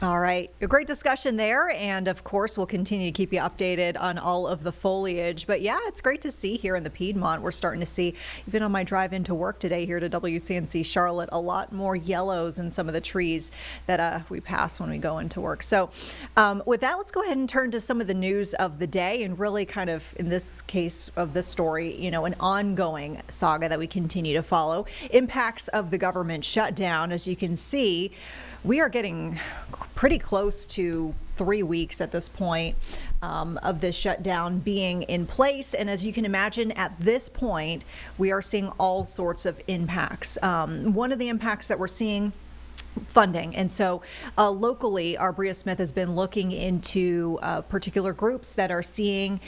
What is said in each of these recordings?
All right. A great discussion there. And of course, we'll continue to keep you updated on all of the foliage. But yeah, it's great to see here in the Piedmont. We're starting to see, even on my drive into work today here to WCNC Charlotte, a lot more yellows in some of the trees that we pass when we go into work. So with that, let's go ahead and turn to some of the news of the day, and really kind of, in this case of this story, an ongoing saga that we continue to follow. Impacts of the government shutdown. As you can see, we are getting pretty close to 3 weeks at this point of this shutdown being in place. And as you can imagine, at this point, we are seeing all sorts of impacts. One of the impacts that we're seeing, funding. And so locally, our Bria Smith has been looking into particular groups that are seeing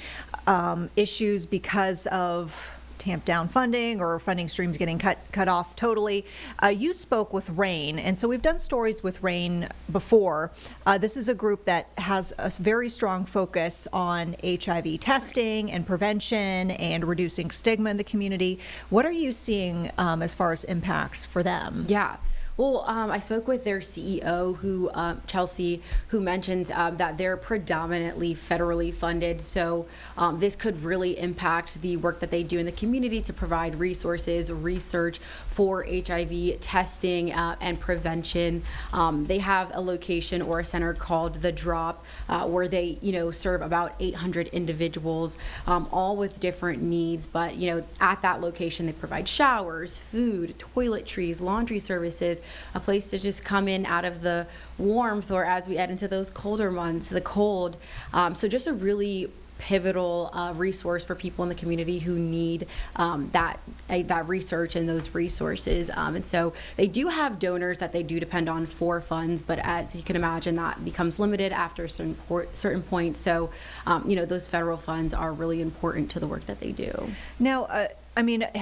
issues because of tamp down funding or funding streams getting cut off totally. You spoke with RAIN, and so we've done stories with RAIN before. This is a group that has a very strong focus on HIV testing and prevention and reducing stigma in the community. What are you seeing as far as impacts for them? Yeah. Well, I spoke with their CEO, Chelsea, who mentions that they're predominantly federally funded. So this could really impact the work that they do in the community to provide resources, research for HIV testing and prevention. They have a location or a center called The Drop, where they, serve about 800 individuals, all with different needs. But, at that location, they provide showers, food, toiletries, laundry services, a place to just come in out of the warmth, or as we head into those colder months, the cold. So just a really pivotal resource for people in the community who need that research and those resources. And so they do have donors that they do depend on for funds, but as you can imagine, that becomes limited after a certain point. So, those federal funds are really important to the work that they do. Now,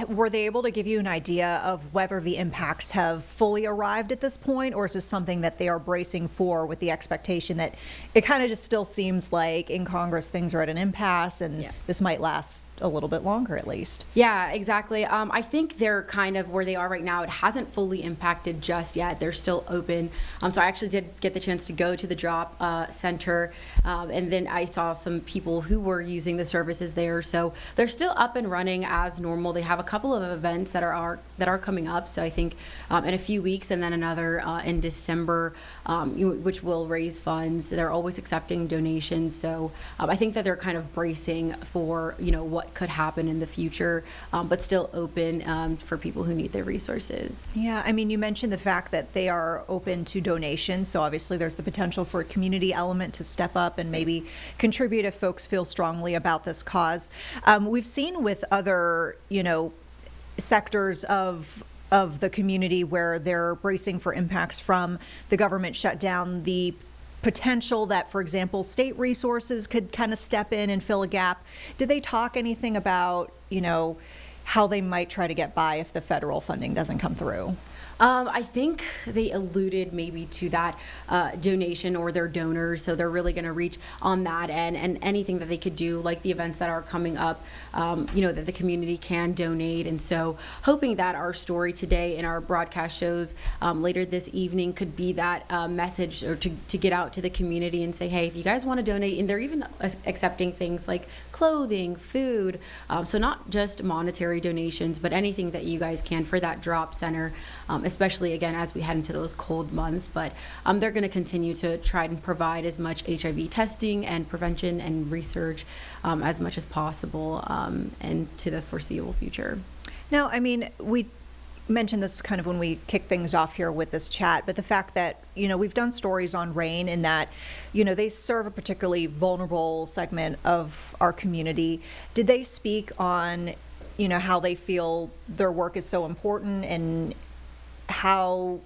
were they able to give you an idea of whether the impacts have fully arrived at this point, or is this something that they are bracing for with the expectation that it kind of just still seems like in Congress things are at an impasse and this might last a little bit longer at least? Yeah, exactly. I think they're kind of where they are right now. It hasn't fully impacted just yet. They're still open. So I actually did get the chance to go to the Drop Center, and then I saw some people who were using the services there. So they're still up and running as normal. They have a couple of events that are coming up. So I think in a few weeks, and then another in December, which will raise funds. They're always accepting donations. So I think that they're kind of bracing for what could happen in the future, but still open for people who need their resources. Yeah, you mentioned the fact that they are open to donations. So obviously there's the potential for a community element to step up and maybe contribute if folks feel strongly about this cause. We've seen with other, sectors of the community where they're bracing for impacts from the government shutdown, the potential that, for example, state resources could kind of step in and fill a gap. Did they talk anything about, how they might try to get by if the federal funding doesn't come through? I think they alluded maybe to that donation or their donors, so they're really going to reach on that end, and anything that they could do, like the events that are coming up, that the community can donate. And so hoping that our story today in our broadcast shows later this evening could be that message, or to get out to the community and say, hey, if you guys want to donate, and they're even accepting things like clothing, food, so not just monetary donations, but anything that you guys can for that Drop Center, especially again as we head into those cold months. But they're going to continue to try and provide as much HIV testing and prevention and research as much as possible, and to the foreseeable future. Now, we mentioned this kind of when we kick things off here with this chat, but the fact that, we've done stories on RAIN in that, they serve a particularly vulnerable segment of our community. Did they speak on, how they feel their work is so important, and how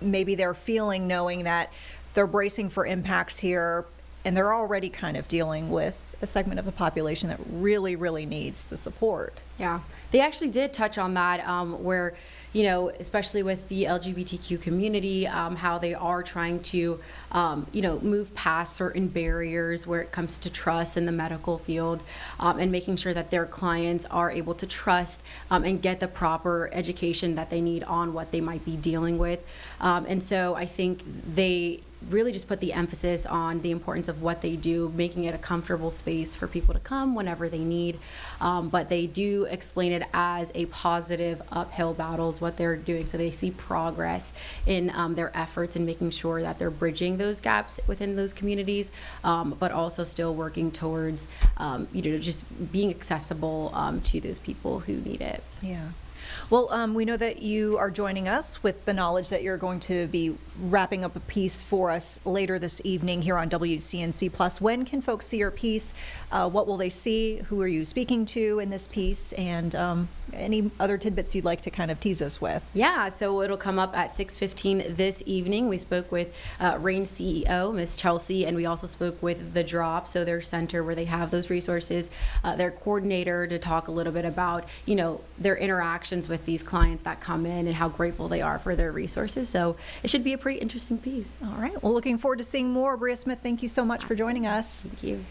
maybe they're feeling knowing that they're bracing for impacts here and they're already kind of dealing with a segment of the population that really, really needs the support? Yeah, they actually did touch on that, where, especially with the LGBTQ community, how they are trying to, move past certain barriers where it comes to trust in the medical field, and making sure that their clients are able to trust and get the proper education that they need on what they might be dealing with. And so I think really just put the emphasis on the importance of what they do, making it a comfortable space for people to come whenever they need. But they do explain it as a positive uphill battle is what they're doing. So they see progress in their efforts in making sure that they're bridging those gaps within those communities, but also still working towards, just being accessible to those people who need it. Yeah. Well, we know that you are joining us with the knowledge that you're going to be wrapping up a piece for us later this evening here on WCNC Plus. When can folks see your piece? What will they see? Who are you speaking to in this piece? And any other tidbits you'd like to kind of tease us with? Yeah, so it'll come up at 6:15 this evening. We spoke with RAIN CEO, Ms. Chelsea, and we also spoke with The Drop, so their center where they have those resources, their coordinator, to talk a little bit about, their interactions with these clients that come in and how grateful they are for their resources. So it should be a pretty interesting piece. All right. Well, looking forward to seeing more. Bria Smith, thank you so much for joining us. Thank you.